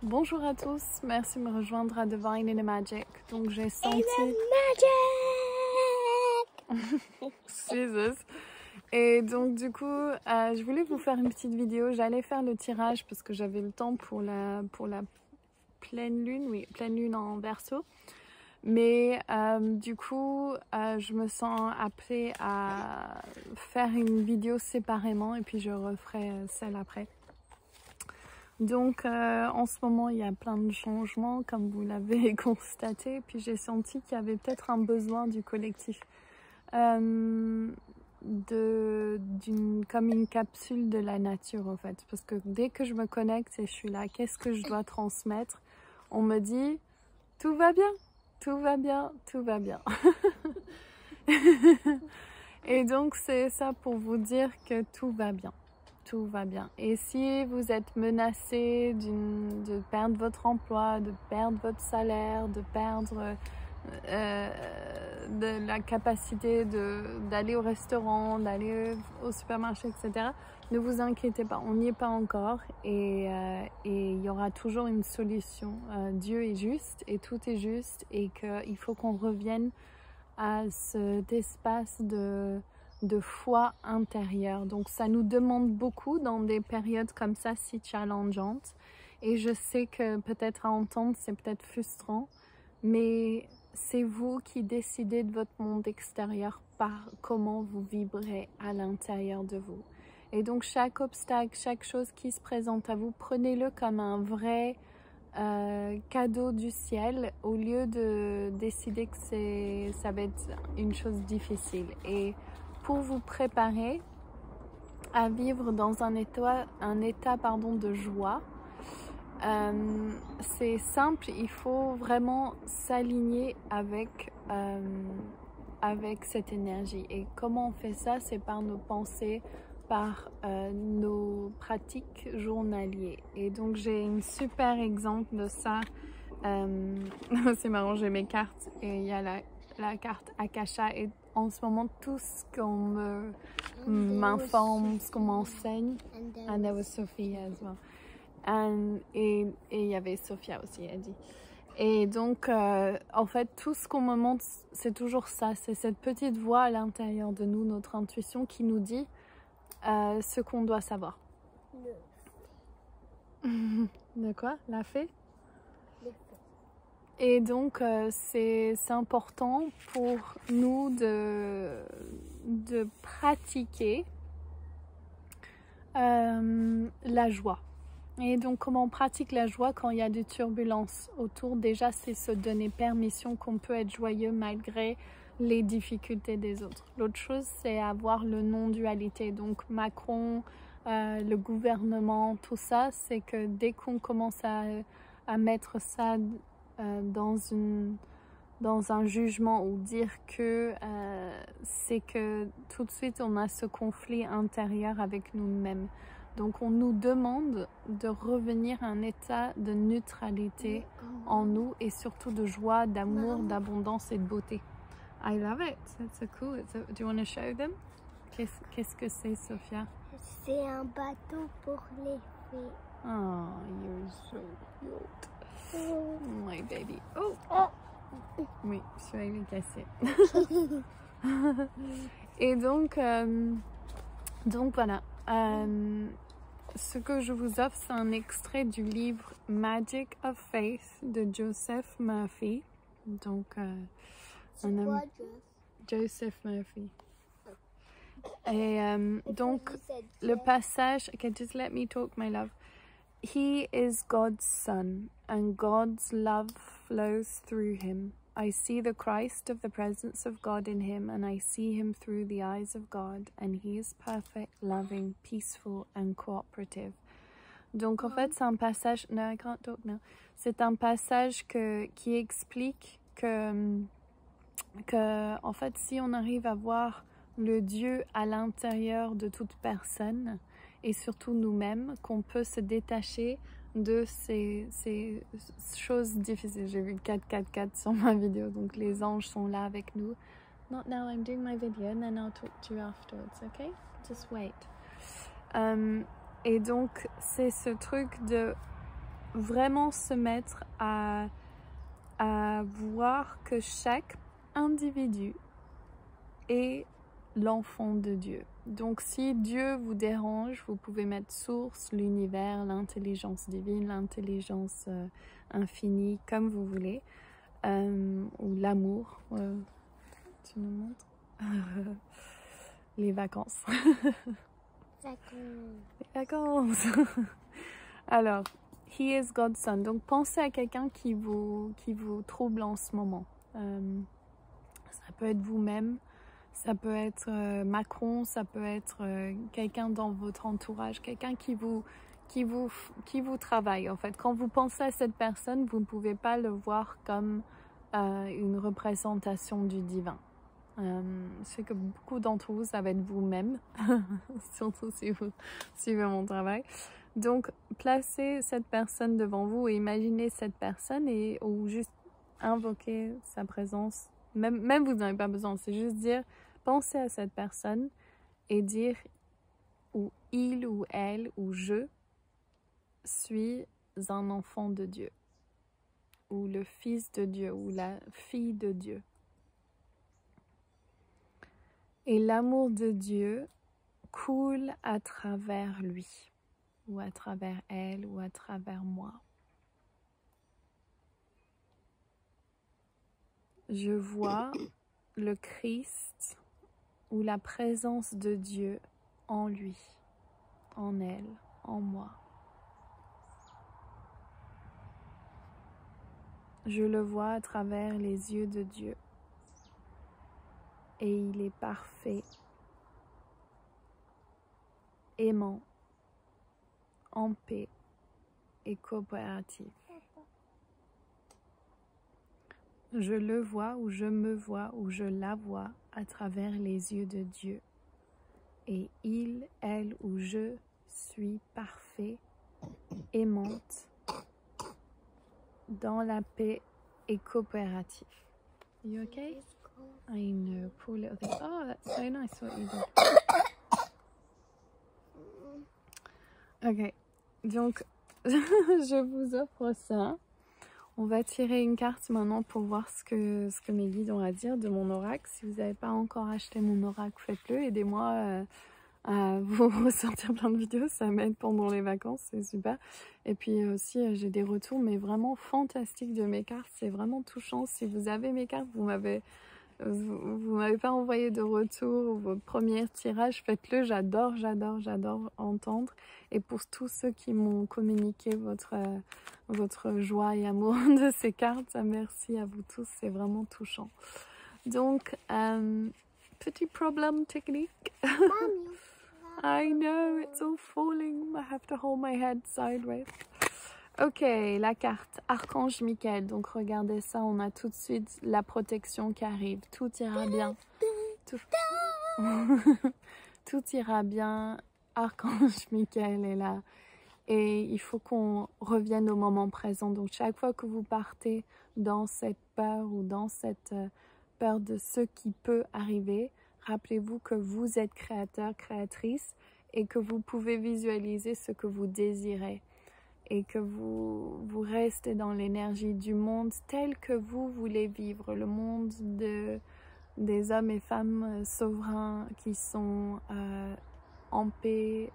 Bonjour à tous, merci de me rejoindre à Divine in a Magic. Donc j'ai senti... Jesus. Et donc du coup, je voulais vous faire une petite vidéo. J'allais faire le tirage parce que j'avais le temps pour la pleine lune, oui, pleine lune en Verseau. Mais du coup, je me sens appelée à faire une vidéo séparément et puis je referai celle après. Donc en ce moment, il y a plein de changements, comme vous l'avez constaté. Puis j'ai senti qu'il y avait peut-être un besoin du collectif. Comme une capsule de la nature en fait. Parce que dès que je me connecte et je suis là, qu'est-ce que je dois transmettre? On me dit, tout va bien, tout va bien, tout va bien. Et donc c'est ça pour vous dire que tout va bien. Tout va bien. Et si vous êtes menacé de perdre votre emploi, de perdre votre salaire, de perdre de la capacité d'aller au restaurant, d'aller au supermarché, etc., ne vous inquiétez pas, on n'y est pas encore et il y aura toujours une solution. Dieu est juste et tout est juste et qu'il faut qu'on revienne à cet espace de foi intérieure. Donc ça nous demande beaucoup dans des périodes comme ça si challengeantes et je sais que peut-être à entendre c'est peut-être frustrant, mais c'est vous qui décidez de votre monde extérieur par comment vous vibrez à l'intérieur de vous. Et donc chaque obstacle, chaque chose qui se présente à vous, prenez-le comme un vrai cadeau du ciel au lieu de décider que ça va être une chose difficile. Et pour vous préparer à vivre dans un état de joie, c'est simple, il faut vraiment s'aligner avec cette énergie. Et comment on fait ça? C'est par nos pensées, par nos pratiques journalières. Et donc j'ai un super exemple de ça. C'est marrant, j'ai mes cartes et il y a la carte Akasha et en ce moment tout ce qu'on m'informe, ce qu'on m'enseigne. And there was Sophia as well. Et il y avait Sophia aussi, elle dit. Et donc, en fait, tout ce qu'on me montre, c'est toujours ça. C'est cette petite voix à l'intérieur de nous, notre intuition, qui nous dit ce qu'on doit savoir. De quoi? La fée? Et donc, c'est important pour nous de pratiquer la joie. Et donc, comment on pratique la joie quand il y a des turbulences autour? Déjà, c'est se donner permission qu'on peut être joyeux malgré les difficultés des autres. L'autre chose, c'est avoir le non-dualité. Donc, Macron, le gouvernement, tout ça, c'est que dès qu'on commence à mettre ça dans un jugement ou dire que c'est que tout de suite, on a ce conflit intérieur avec nous-mêmes. Donc, on nous demande de revenir à un état de neutralité en nous et surtout de joie, d'amour, d'abondance et de beauté. I love it. That's so cool. Do you want to show them? Qu'est-ce que c'est, Sophia? C'est un bateau pour les fées. Oh, you're so cute. Oh, my baby. Oh, oh. Oui, celui-là il est cassé. Et donc voilà. Ce que je vous offre, c'est un extrait du livre Magic of Faith de Joseph Murphy. Donc, Joseph Murphy. Et donc, le passage, okay, just let me talk, my love. He is God's son, and God's love flows through him. I see the Christ of the presence of God in him, and I see him through the eyes of God, and he is perfect, loving, peaceful, and cooperative. Donc en fait, c'est un passage, no, I can't talk now. C'est un passage qui explique que en fait, si on arrive à voir le Dieu à l'intérieur de toute personne, et surtout nous-mêmes, qu'on peut se détacher de ces choses difficiles. J'ai vu 444 sur ma vidéo, donc les anges sont là avec nous. Not now, I'm doing my video and then I'll talk to you afterwards, okay? Just wait. Et donc, c'est ce truc de vraiment se mettre à voir que chaque individu est l'enfant de Dieu. Donc si Dieu vous dérange, vous pouvez mettre source, l'univers, l'intelligence divine, l'intelligence infinie, comme vous voulez, ou l'amour. Tu nous montres les vacances. Les vacances. Alors, He is God's son. Donc pensez à quelqu'un qui vous trouble en ce moment. Ça peut être vous-même. Ça peut être Macron, ça peut être quelqu'un dans votre entourage, quelqu'un qui vous travaille. En fait, quand vous pensez à cette personne, vous ne pouvez pas le voir comme une représentation du divin. Je sais que beaucoup d'entre vous, ça va être vous-même, surtout si vous suivez mon travail. Donc, placez cette personne devant vous et imaginez cette personne ou juste invoquer sa présence. Même vous n'avez pas besoin, c'est juste dire, pensez à cette personne et dire ou il ou elle ou je suis un enfant de Dieu ou le fils de Dieu ou la fille de Dieu. Et l'amour de Dieu coule à travers lui ou à travers elle ou à travers moi. Je vois le Christ ou la présence de Dieu en lui, en elle, en moi. Je le vois à travers les yeux de Dieu et il est parfait, aimant, en paix et coopératif. Je le vois ou je me vois ou je la vois à travers les yeux de Dieu. Et il, elle ou je suis parfait, aimante, dans la paix et coopératif. You okay? I know, poor little thing. Oh, that's so nice what you did. Ok, donc je vous offre ça. On va tirer une carte maintenant pour voir ce que mes guides ont à dire de mon oracle. Si vous n'avez pas encore acheté mon oracle, faites-le. Aidez-moi à vous ressortir plein de vidéos. Ça m'aide pendant les vacances, c'est super. Et puis aussi, j'ai des retours, mais vraiment fantastiques de mes cartes. C'est vraiment touchant. Si vous avez mes cartes, vous m'avez pas envoyé de retour ou votre premier tirage, faites-le. J'adore entendre. Et pour tous ceux qui m'ont communiqué votre joie et amour de ces cartes, merci à vous tous, c'est vraiment touchant. Donc, petit problème technique. I know, it's all falling. I have to hold my head sideways. Ok, la carte Archange Michael. Donc regardez ça, on a tout de suite la protection qui arrive. Tout ira bien. Tout ira bien. Archange Michael est là. Et il faut qu'on revienne au moment présent. Donc chaque fois que vous partez dans cette peur ou dans cette peur de ce qui peut arriver, rappelez-vous que vous êtes créateur, créatrice et que vous pouvez visualiser ce que vous désirez. Et que vous restez dans l'énergie du monde tel que vous voulez vivre. Le monde des hommes et femmes souverains qui sont en paix,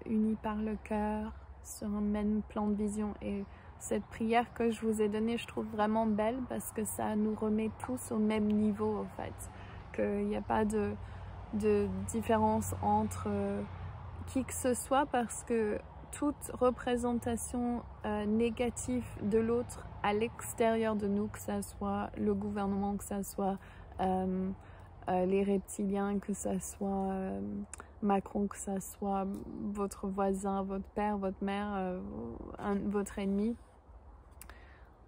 unis par le cœur, sur un même plan de vision. Et cette prière que je vous ai donnée, je trouve vraiment belle parce que ça nous remet tous au même niveau, en fait. Qu'il n'y a pas de différence entre qui que ce soit parce que toute représentation négative de l'autre à l'extérieur de nous, que ça soit le gouvernement, que ça soit les reptiliens, que ça soit Macron, que ça soit votre voisin, votre père, votre mère, votre ennemi,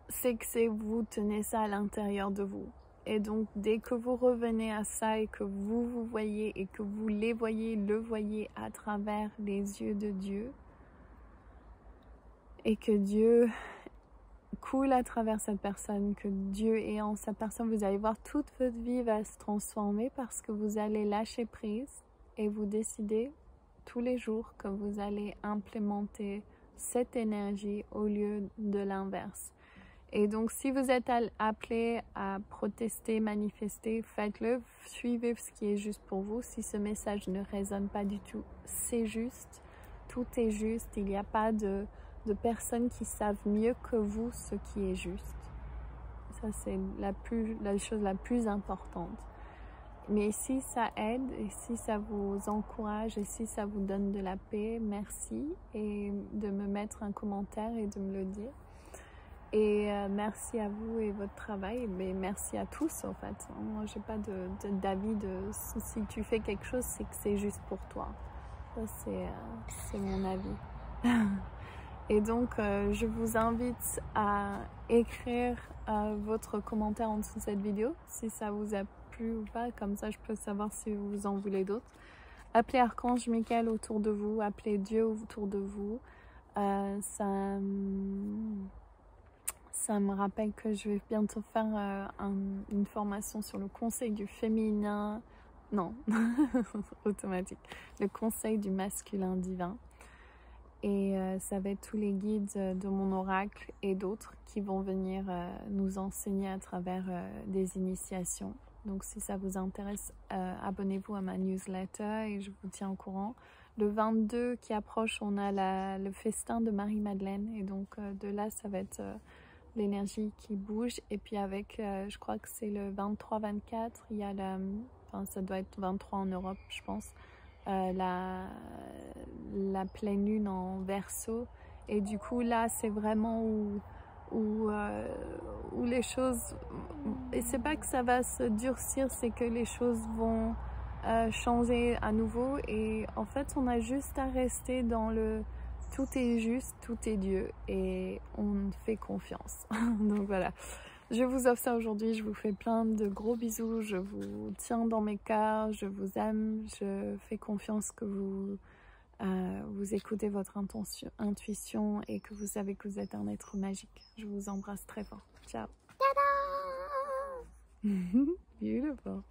c'est que vous tenez ça à l'intérieur de vous. Et donc, dès que vous revenez à ça et que vous voyez et que vous le voyez à travers les yeux de Dieu, et que Dieu coule à travers cette personne, que Dieu est en cette personne, vous allez voir toute votre vie va se transformer parce que vous allez lâcher prise et vous décidez tous les jours que vous allez implémenter cette énergie au lieu de l'inverse. Et donc, si vous êtes appelé à protester, manifester, faites-le. Suivez ce qui est juste pour vous. Si ce message ne résonne pas du tout, c'est juste. Tout est juste. Il n'y a pas de personnes qui savent mieux que vous ce qui est juste. Ça, c'est la chose la plus importante. Mais si ça aide et si ça vous encourage et si ça vous donne de la paix, merci. Et de me mettre un commentaire et de me le dire. Et merci à vous et votre travail, mais merci à tous en fait. Moi, j'ai pas d'avis si tu fais quelque chose, c'est que c'est juste pour toi. Ça, c'est mon avis. Et donc, je vous invite à écrire votre commentaire en dessous de cette vidéo, si ça vous a plu ou pas. Comme ça, je peux savoir si vous en voulez d'autres. Appelez Archange Michael autour de vous, appelez Dieu autour de vous. Ça me rappelle que je vais bientôt faire une formation sur le conseil du féminin, non, automatique, le conseil du masculin divin. Et ça va être tous les guides de mon oracle et d'autres qui vont venir nous enseigner à travers des initiations. Donc si ça vous intéresse, abonnez-vous à ma newsletter et je vous tiens au courant. Le 22 qui approche, on a le festin de Marie-Madeleine et donc de là, ça va être... l'énergie qui bouge et puis avec je crois que c'est le 23-24 il y a ça doit être 23 en Europe je pense, la pleine lune en Verseau et du coup là c'est vraiment où les choses, et c'est pas que ça va se durcir, c'est que les choses vont changer à nouveau et en fait on a juste à rester dans le tout est juste, tout est Dieu et on fait confiance. Donc voilà, je vous offre ça aujourd'hui, je vous fais plein de gros bisous, je vous tiens dans mes cœurs, je vous aime, je fais confiance que vous écoutez votre intuition et que vous savez que vous êtes un être magique. Je vous embrasse très fort. Ciao. Tada! Beautiful.